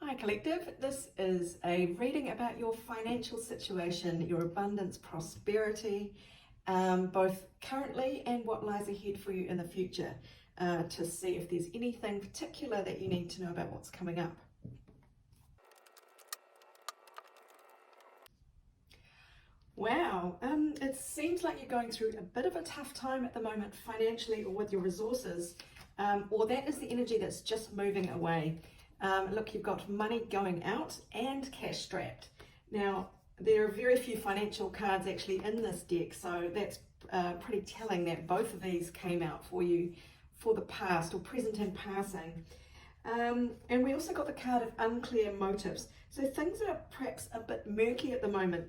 Hi Collective, this is a reading about your financial situation, your abundance, prosperity, both currently and what lies ahead for you in the future, to see if there's anything particular that you need to know about what's coming up. Wow, it seems like you're going through a bit of a tough time at the moment financially or with your resources, or that is the energy that's just moving away. Look, you've got money going out and cash strapped. Now, there are very few financial cards actually in this deck, so that's pretty telling that both of these came out for you for the past or present and passing. And we also got the card of unclear motives. So things are perhaps a bit murky at the moment.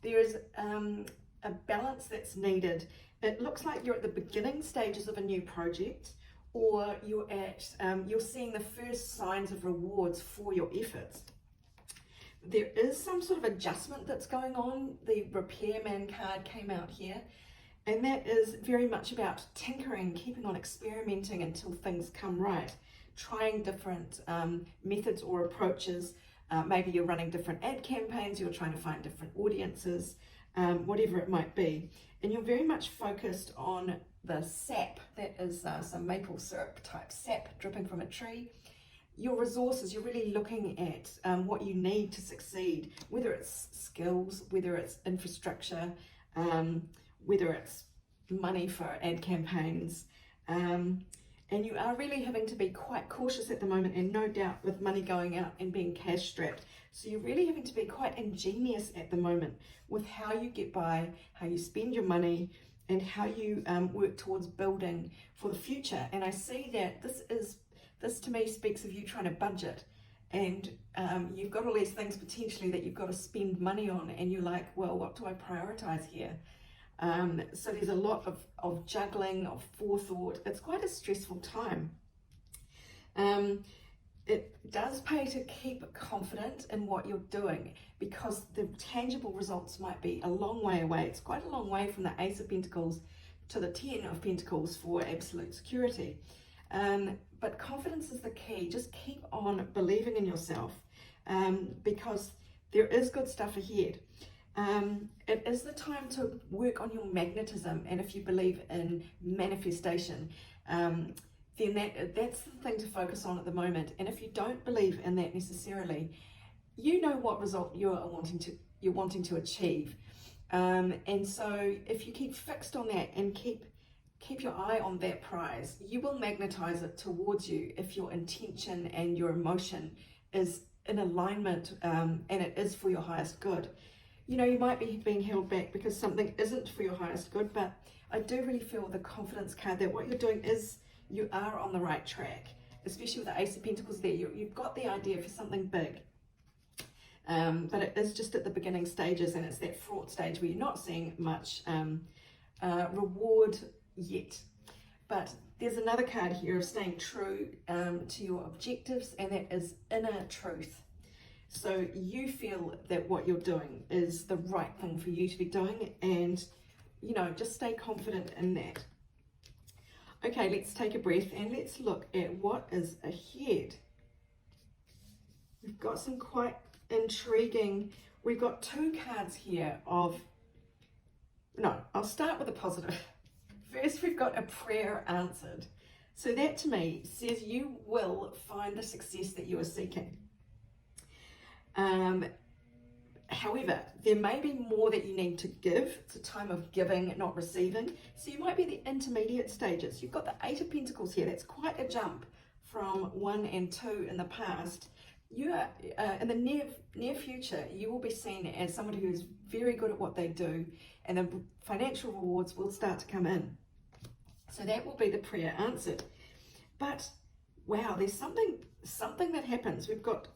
There is a balance that's needed. It looks like you're at the beginning stages of a new project, or you're seeing the first signs of rewards for your efforts. There is some sort of adjustment that's going on. The repairman card came out here, and that is very much about tinkering, keeping on experimenting until things come right, trying different methods or approaches. Maybe you're running different ad campaigns, you're trying to find different audiences, whatever it might be. And you're very much focused on the sap, that is some maple syrup type sap dripping from a tree. Your resources, you're really looking at what you need to succeed, whether it's skills, whether it's infrastructure, whether it's money for ad campaigns. And you are really having to be quite cautious at the moment, and no doubt with money going out and being cash strapped. So you're really having to be quite ingenious at the moment with how you get by, how you spend your money, and how you work towards building for the future. And I see that this to me speaks of you trying to budget, and you've got all these things potentially that you've got to spend money on, and you're like, well, what do I prioritize here? So there's a lot of juggling, of forethought. It's quite a stressful time. It does pay to keep confident in what you're doing, because the tangible results might be a long way away. It's quite a long way from the Ace of Pentacles to the Ten of Pentacles for absolute security. But confidence is the key. Just keep on believing in yourself, because there is good stuff ahead. It is the time to work on your magnetism, and if you believe in manifestation, then that's the thing to focus on at the moment. And if you don't believe in that necessarily, you know what result you're wanting to achieve, and so if you keep fixed on that and keep your eye on that prize, you will magnetize it towards you if your intention and your emotion is in alignment, and it is for your highest good. You know, you might be being held back because something isn't for your highest good, but I do really feel with the confidence card that what you're doing is, you are on the right track, especially with the Ace of Pentacles there. You've got the idea for something big, but it is just at the beginning stages, and it's that fraught stage where you're not seeing much reward yet. But there's another card here of staying true to your objectives, and that is inner truth. So you feel that what you're doing is the right thing for you to be doing, and you know, just stay confident in that. Okay, let's take a breath and let's look at what is ahead. We've got some quite intriguing, we've got two cards here of, no, I'll start with the positive. First, we've got a prayer answered. So that to me says you will find the success that you are seeking. However, there may be more that you need to give. It's a time of giving, not receiving. So you might be the intermediate stages. You've got the Eight of Pentacles here. That's quite a jump from 1 and 2 in the past. You are, in the near future, you will be seen as somebody who is very good at what they do, and the financial rewards will start to come in. So that will be the prayer answered. But wow, there's something that happens. We've got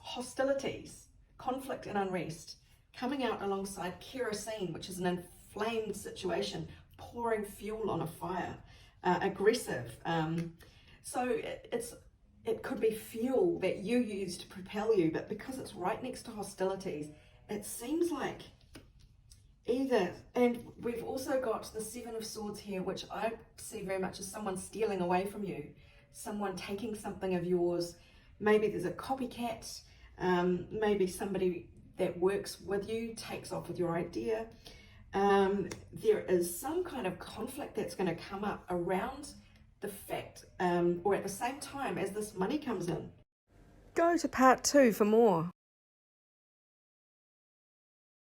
hostilities, conflict and unrest coming out alongside kerosene, which is an inflamed situation, pouring fuel on a fire, aggressive. So it could be fuel that you use to propel you, but because it's right next to hostilities, it seems like either, and we've also got the Seven of Swords here, which I see very much as someone stealing away from you, someone taking something of yours, Maybe there's a copycat, maybe somebody that works with you takes off with your idea. There is some kind of conflict that's going to come up around the fact, or at the same time as this money comes in. Go to part 2 for more.